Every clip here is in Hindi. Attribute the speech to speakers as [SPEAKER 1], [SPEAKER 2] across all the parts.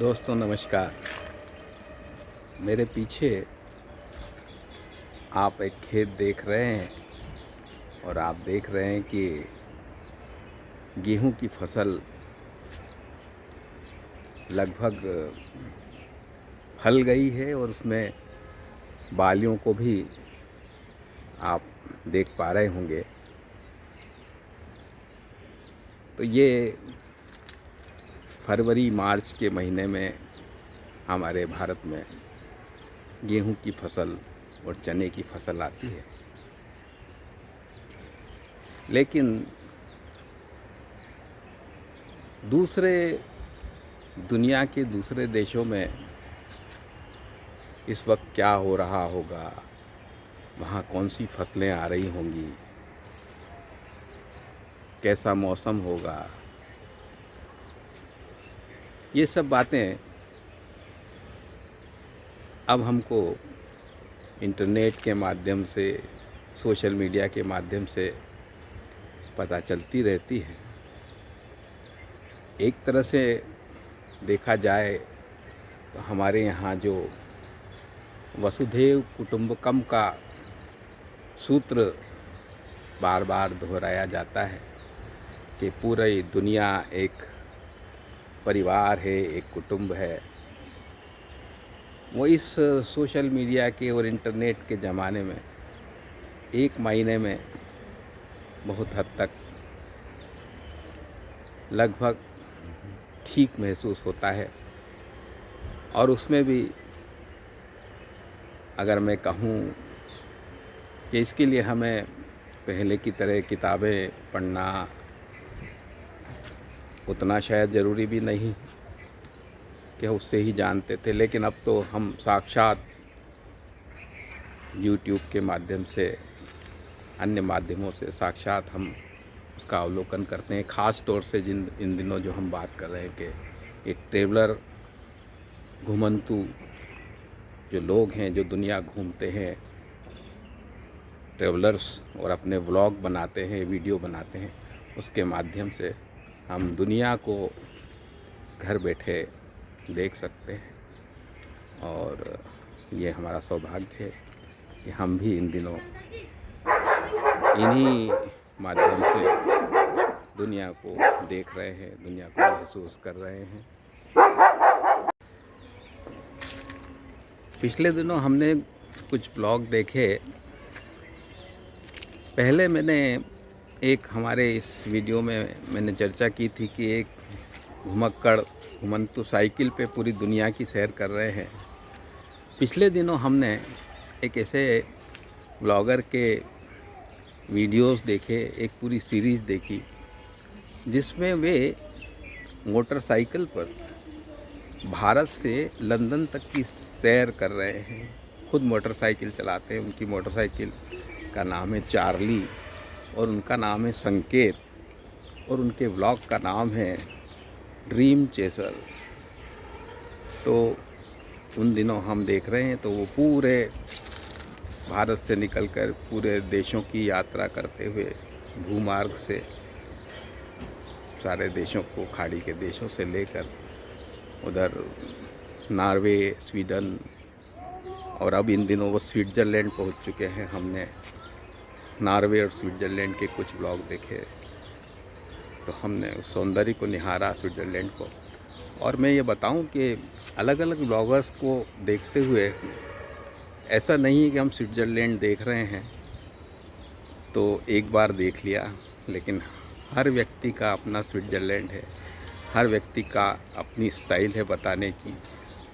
[SPEAKER 1] दोस्तों नमस्कार। मेरे पीछे आप एक खेत देख रहे हैं और आप देख रहे हैं कि गेहूं की फसल लगभग फल गई है और उसमें बालियों को भी आप देख पा रहे होंगे। तो ये फरवरी मार्च के महीने में हमारे भारत में गेहूं की फसल और चने की फसल आती है। लेकिन दुनिया के दूसरे देशों में इस वक्त क्या हो रहा होगा, वहाँ कौन सी फसलें आ रही होंगी, कैसा मौसम होगा, ये सब बातें अब हमको इंटरनेट के माध्यम से, सोशल मीडिया के माध्यम से पता चलती रहती है। एक तरह से देखा जाए तो हमारे यहाँ जो वसुधैव कुटुंबकम का सूत्र बार बार दोहराया जाता है कि पूरी दुनिया एक परिवार है, एक कुटुंब है, वो इस सोशल मीडिया के और इंटरनेट के ज़माने में एक महीने में बहुत हद तक लगभग ठीक महसूस होता है। और उसमें भी अगर मैं कहूँ कि इसके लिए हमें पहले की तरह किताबें पढ़ना उतना शायद ज़रूरी भी नहीं कि उससे ही जानते थे, लेकिन अब तो हम साक्षात यूट्यूब के माध्यम से, अन्य माध्यमों से साक्षात हम उसका अवलोकन करते हैं। ख़ास तौर से इन दिनों जो हम बात कर रहे हैं कि एक ट्रेवलर घुमंतु जो लोग हैं, जो दुनिया घूमते हैं, ट्रेवलर्स, और अपने व्लॉग बनाते हैं, वीडियो बनाते हैं, उसके माध्यम से हम दुनिया को घर बैठे देख सकते हैं। और ये हमारा सौभाग्य है कि हम भी इन दिनों इन्हीं माध्यम से दुनिया को देख रहे हैं, दुनिया को महसूस कर रहे हैं। पिछले दिनों हमने कुछ ब्लॉग देखे। पहले मैंने एक हमारे इस वीडियो में मैंने चर्चा की थी कि एक घुमक्कड़ घुमंतु साइकिल पे पूरी दुनिया की सैर कर रहे हैं। पिछले दिनों हमने एक ऐसे ब्लॉगर के वीडियोस देखे, एक पूरी सीरीज़ देखी जिसमें वे मोटरसाइकिल पर भारत से लंदन तक की सैर कर रहे हैं। खुद मोटरसाइकिल चलाते हैं। उनकी मोटरसाइकिल का नाम है चार्ली और उनका नाम है संकेत, और उनके व्लॉग का नाम है ड्रीम चेसर। तो उन दिनों हम देख रहे हैं तो वो पूरे भारत से निकलकर पूरे देशों की यात्रा करते हुए भूमार्ग से सारे देशों को, खाड़ी के देशों से लेकर उधर नॉर्वे, स्वीडन, और अब इन दिनों वो स्विट्ज़रलैंड पहुंच चुके हैं। हमने नॉर्वे और स्विट्ज़रलैंड के कुछ ब्लॉग देखे तो हमने उस सौंदर्य को निहारा, स्विट्ज़रलैंड को। और मैं ये बताऊं कि अलग अलग ब्लॉगर्स को देखते हुए ऐसा नहीं है कि हम स्विट्ज़रलैंड देख रहे हैं तो एक बार देख लिया, लेकिन हर व्यक्ति का अपना स्विट्ज़रलैंड है। हर व्यक्ति का अपनी स्टाइल है बताने की,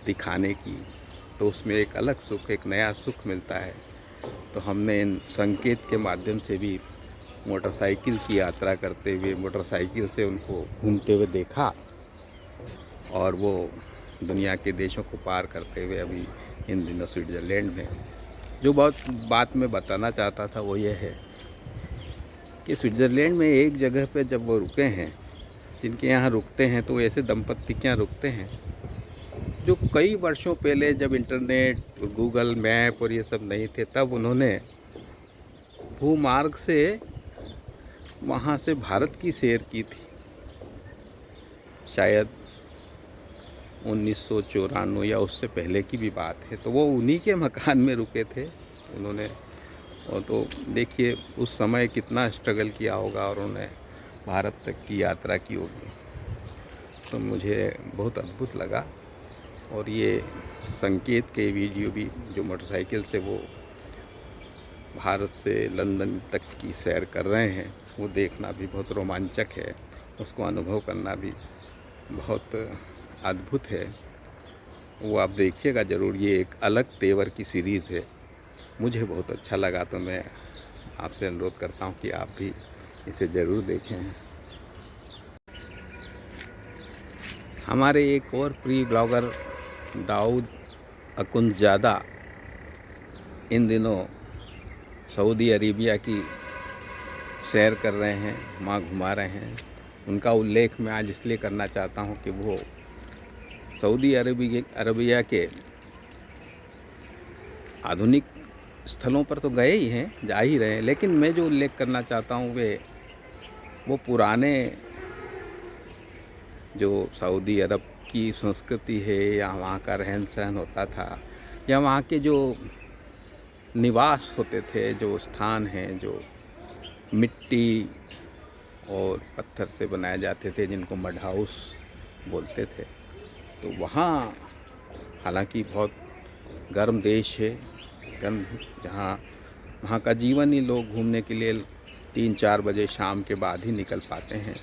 [SPEAKER 1] दिखाने की। तो उसमें एक अलग सुख, एक नया सुख मिलता है। तो हमने इन संकेत के माध्यम से भी मोटरसाइकिल की यात्रा करते हुए, मोटरसाइकिल से उनको घूमते हुए देखा, और वो दुनिया के देशों को पार करते हुए अभी इन दिनों स्विट्ज़रलैंड में। जो बात मैं बताना चाहता था वो ये है कि स्विट्ज़रलैंड में एक जगह पे जब वो रुके हैं, जिनके यहाँ रुकते हैं, तो ऐसे दंपत्ति के यहाँ रुकते हैं जो कई वर्षों पहले, जब इंटरनेट, गूगल मैप और ये सब नहीं थे, तब उन्होंने भूमार्ग से वहाँ से भारत की सैर की थी। शायद 1994 या उससे पहले की भी बात है। तो वो उन्हीं के मकान में रुके थे उन्होंने। और तो देखिए उस समय कितना स्ट्रगल किया होगा और उन्होंने भारत तक की यात्रा की होगी। तो मुझे बहुत अद्भुत लगा। और ये संकेत के वीडियो भी जो मोटरसाइकिल से वो भारत से लंदन तक की सैर कर रहे हैं, वो देखना भी बहुत रोमांचक है, उसको अनुभव करना भी बहुत अद्भुत है। वो आप देखिएगा ज़रूर। ये एक अलग तेवर की सीरीज़ है, मुझे बहुत अच्छा लगा। तो मैं आपसे अनुरोध करता हूँ कि आप भी इसे ज़रूर देखें। हमारे एक और प्रिय ब्लॉगर दाऊद अकुंज़ादा इन दिनों सऊदी अरेबिया की सैर कर रहे हैं, वहाँ घुमा रहे हैं। उनका उल्लेख मैं आज इसलिए करना चाहता हूँ कि वो सऊदी अरेबिया के आधुनिक स्थलों पर तो गए ही हैं, जा ही रहे हैं, लेकिन मैं जो उल्लेख करना चाहता हूँ वो पुराने जो सऊदी अरब की संस्कृति है या वहाँ का रहन सहन होता था या वहाँ के जो निवास होते थे, जो स्थान हैं, जो मिट्टी और पत्थर से बनाए जाते थे, जिनको मड हाउस बोलते थे। तो वहाँ हालांकि बहुत गर्म देश है, गर्म, जहाँ वहाँ का जीवन ही लोग घूमने के लिए 3-4 बजे शाम के बाद ही निकल पाते हैं।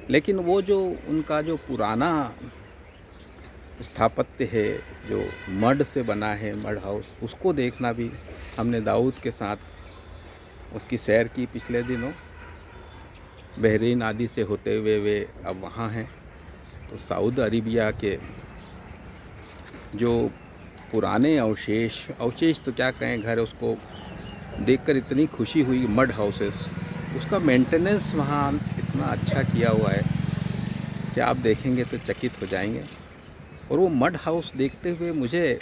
[SPEAKER 1] लेकिन वो जो उनका जो पुराना स्थापत्य है, जो मड से बना है, मड हाउस, उसको देखना भी हमने दाऊद के साथ उसकी सैर की पिछले दिनों। बहरीन आदि से होते हुए वे अब वहाँ हैं। तो सऊदी अरेबिया के जो पुराने अवशेष तो क्या कहें, घर, उसको देखकर इतनी खुशी हुई। मड हाउसेस, उसका मेंटेनेंस वहाँ इतना अच्छा किया हुआ है कि आप देखेंगे तो चकित हो जाएंगे। और वो मड हाउस देखते हुए मुझे,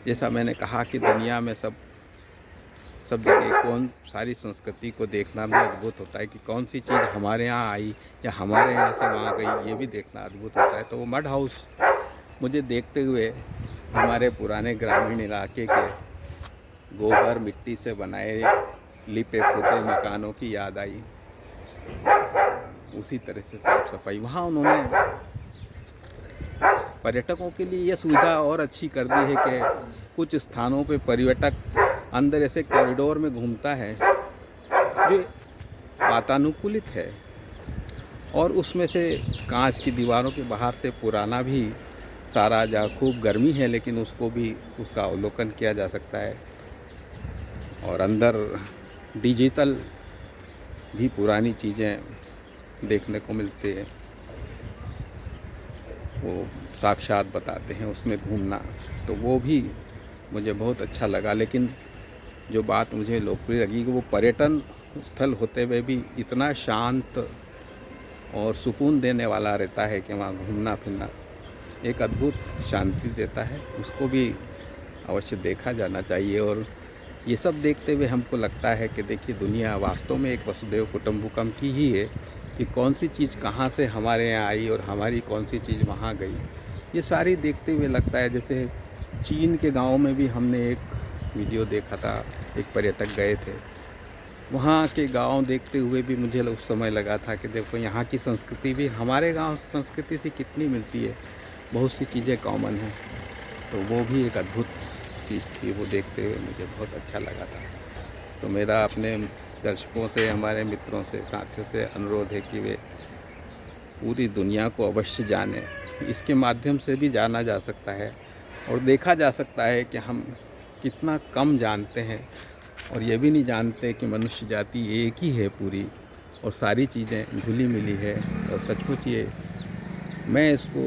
[SPEAKER 1] जैसा मैंने कहा कि दुनिया में सब जगह कौन सारी संस्कृति को देखना भी अद्भुत होता है कि कौन सी चीज़ हमारे यहाँ आई या हमारे यहाँ से वहाँ गई, ये भी देखना अद्भुत होता है। तो वो मड हाउस मुझे देखते हुए हमारे पुराने ग्रामीण इलाके के गोबर मिट्टी से बनाए लिपे पोते मकानों की याद आई। उसी तरह से साफ सफाई वहाँ उन्होंने पर्यटकों के लिए यह सुविधा और अच्छी कर दी है कि कुछ स्थानों पे पर्यटक अंदर ऐसे कॉरिडोर में घूमता है जो वातानुकूलित है, और उसमें से कांच की दीवारों के बाहर से पुराना भी सारा, जहाँ खूब गर्मी है लेकिन उसको भी, उसका अवलोकन किया जा सकता है। और अंदर डिजिटल भी पुरानी चीज़ें देखने को मिलती है, वो साक्षात बताते हैं उसमें घूमना। तो वो भी मुझे बहुत अच्छा लगा। लेकिन जो बात मुझे लोकप्रिय लगी कि वो पर्यटन स्थल होते हुए भी इतना शांत और सुकून देने वाला रहता है कि वहाँ घूमना फिरना एक अद्भुत शांति देता है। उसको भी अवश्य देखा जाना चाहिए। और ये सब देखते हुए हमको लगता है कि देखिए, दुनिया वास्तव में एक वसुधैव कुटुम्बकम की ही है कि कौन सी चीज़ कहाँ से हमारे यहाँ आई और हमारी कौन सी चीज़ वहाँ गई। ये सारी देखते हुए लगता है, जैसे चीन के गाँव में भी हमने एक वीडियो देखा था, एक पर्यटक गए थे, वहाँ के गांव देखते हुए भी मुझे उस समय लगा था कि देखो, यहाँ की संस्कृति भी हमारे गांव संस्कृति से कितनी मिलती है, बहुत सी चीज़ें कॉमन हैं। तो वो भी एक अद्भुत चीज़ थी, वो देखते हुए मुझे बहुत अच्छा लगा था। तो मेरा अपने दर्शकों से, हमारे मित्रों से, साथियों से अनुरोध है कि वे पूरी दुनिया को अवश्य जानें। इसके माध्यम से भी जाना जा सकता है और देखा जा सकता है कि हम कितना कम जानते हैं, और ये भी नहीं जानते कि मनुष्य जाति एक ही है पूरी, और सारी चीज़ें घुली मिली है। और सचमुच ये, मैं इसको,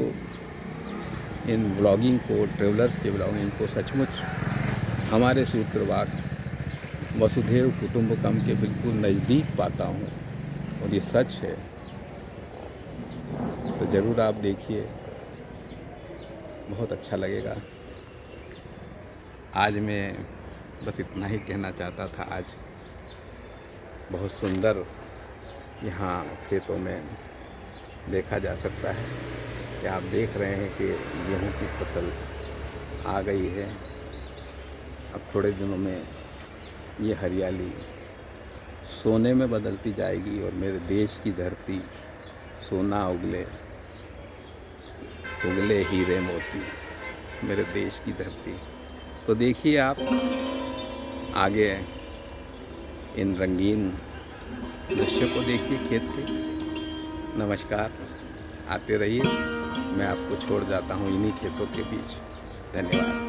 [SPEAKER 1] इन ब्लॉगिंग को, ट्रेवलर्स के ब्लॉगिंग को सचमुच हमारे सूत्रवाद वसुधैव कुटुम्बकम के बिल्कुल नज़दीक पाता हूँ, और ये सच है। तो ज़रूर आप देखिए, बहुत अच्छा लगेगा। आज मैं बस इतना ही कहना चाहता था। आज बहुत सुंदर यहाँ खेतों में देखा जा सकता है। कि आप देख रहे हैं कि गेहूं की फसल आ गई है। अब थोड़े दिनों में ये हरियाली सोने में बदलती जाएगी और मेरे देश की धरती सोना उगले उगले हीरे मोती, मेरे देश की धरती। तो देखिए आप आगे इन रंगीन दृश्य को देखिए खेत के। नमस्कार, आते रहिए, मैं आपको छोड़ जाता हूँ इन्हीं खेतों के बीच। धन्यवाद।